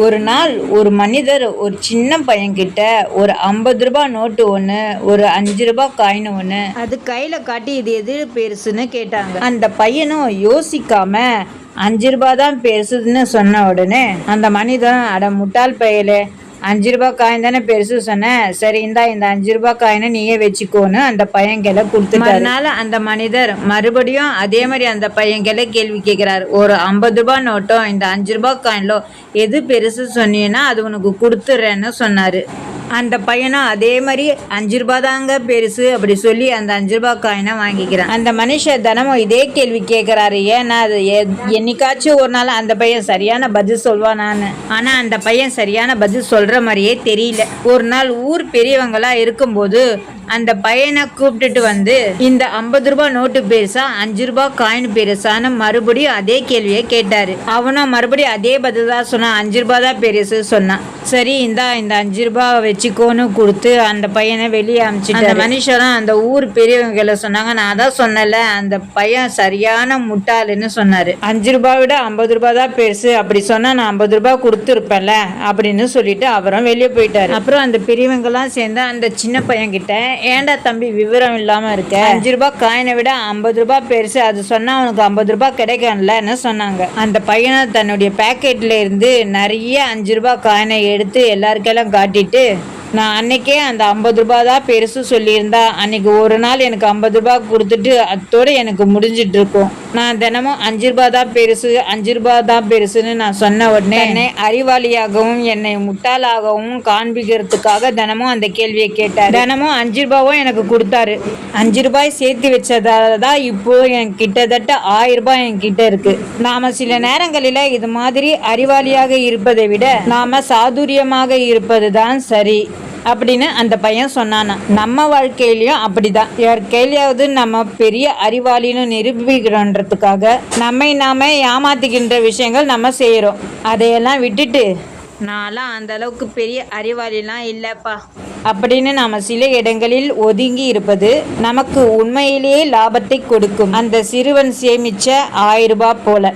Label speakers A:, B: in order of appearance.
A: ஒரு நாள் ஒரு மனிதர் ஒரு சின்ன பையன்கிட்ட ஒரு 50 ரூபாய் நோட்டு ஒன்று, ஒரு 5 ரூபாய் காயின் ஒன்று அது கையில் காட்டி இது எது பெருசுன்னு கேட்டாங்க. அந்த பையனும் யோசிக்காம 5 ரூபாய் தான் பெருசுன்னு சொன்ன உடனே அந்த மனிதன், அட முட்டாள் பையலே, 5 ரூபாய் காயின் தானே பெருசு சொன்னேன், சரி இந்த 5 ரூபாய் காயினை நீயே வச்சுக்கோன்னு அந்த பையன்களை கொடுத்துட்டாரு. அதனால அந்த மனிதர் மறுபடியும் அதே மாதிரி அந்த பையன்களை கேள்வி கேட்கிறார். ஒரு 50 ரூபாய் நோட்டும் இந்த 5 ரூபாய் காயின்லோ எது பெருசு சொன்னீங்கன்னா அது உனக்கு கொடுத்துட்றேன்னு சொன்னாரு. அந்த பையனும் அதே மாதிரி 5 ரூபாய் தாங்க பெருசு அப்படி சொல்லி அந்த 5 ரூபாய் காயினை வாங்கிக்கிறான். அந்த மனுஷன் தினமும் இதே கேள்வி கேட்கிறாரு. ஏன்னா அது என்னைக்காச்சும் ஒரு நாள் அந்த பையன் சரியான பதில் சொல்வானான்னு. ஆனா அந்த பையன் சரியான பதில் சொல்ற மாதிரியே தெரியல. ஒரு நாள் ஊர் பெரியவங்களா இருக்கும்போது அந்த பையனை கூப்பிட்டுட்டு வந்து, இந்த 50 ரூபாய் நோட்டு பெருசா 5 ரூபாய் காயின் பெருசான்னு மறுபடியும் அதே கேள்வியை கேட்டாரு. அவனும் மறுபடியும் அதே பதில் தான் சொன்னான், 5 ரூபாய் தான் பெருசு சொன்னான். சரி இந்த 5 ரூபாய் வச்சுக்கோன்னு கொடுத்து அந்த பையனை வெளியே அனுப்பிச்சிட்டு அந்த மனுஷனும் அந்த ஊர் பெரியவங்களை சொன்னாங்க, நான் தான் சொன்னல அந்த பையன் சரியான முட்டாளுன்னு சொன்னாரு. 5 ரூபாய் விட 50 ரூபாய் தான் பெருசு அப்படி சொன்னா நான் 50 ரூபாய் கொடுத்துருப்பேன்ல அப்படின்னு சொல்லிட்டு அவரும் வெளியே போயிட்டாரு. அப்புறம் அந்த பெரியவங்கெல்லாம் சேர்ந்து அந்த சின்ன பையன் கிட்ட, ஏண்டா தம்பி விவரம் இல்லாம இருக்க, 5 ரூபாய் காயினை விட 50 ரூபாய் பெருசு அது சொன்னா உனக்கு 50 ரூபாய் கிடைக்கும்லன்னு சொன்னாங்க. அந்த பையனை தன்னுடைய பேக்கெட்ல இருந்து நிறைய 5 ரூபாய் காயினை எடுத்து எல்லாருக்கெல்லாம் காட்டிட்டு, நான் அன்னைக்கே அந்த 50 ரூபாய் தான் பெருசு சொல்லியிருந்தா அன்னைக்கு ஒரு நாள் எனக்கு 50 ரூபாய் கொடுத்துட்டு அத்தோடு எனக்கு முடிஞ்சிட்டு இருக்கும். நான் தினமும் 5 ரூபாய் தான் பெருசு 5 ரூபாய் தான் பெருசுன்னு நான் சொன்ன உடனே என்னை அறிவாளியாகவும் என்னை முட்டாளாகவும் காண்பிக்கிறதுக்காக தினமும் அந்த கேள்வியை கேட்டார். தினமும் 5 ரூபாவும் எனக்கு கொடுத்தாரு. 5 ரூபாய் சேர்த்து வச்சதால தான் இப்போ என் கிட்டத்தட்ட 1000 ரூபாய் என்கிட்ட இருக்கு. நாம சில நேரங்களில் இது மாதிரி அறிவாளியாக இருப்பதை விட நாம சாதுரியமாக இருப்பது தான் சரி அப்படின்னு அந்த பையன் சொன்னானா. நம்ம வாழ்க்கையிலயும் அப்படிதான். யார் கையிலாவது நம்ம பெரிய அறிவாளின்னு நிரூபிக்கிறோன்றதுக்காக நம்மை நாம ஏமாத்திக்கின்ற விஷயங்கள் நம்ம செய்யறோம். அதையெல்லாம் விட்டுட்டு நான்லாம் அந்த அளவுக்கு பெரிய அறிவாளிலாம் இல்லைப்பா அப்படின்னு நாம சில இடங்களில் ஒதுங்கி இருப்பது நமக்கு உண்மையிலேயே லாபத்தை கொடுக்கும். அந்த சிறுவன் சேமிச்ச 1000 ரூபாய் போல.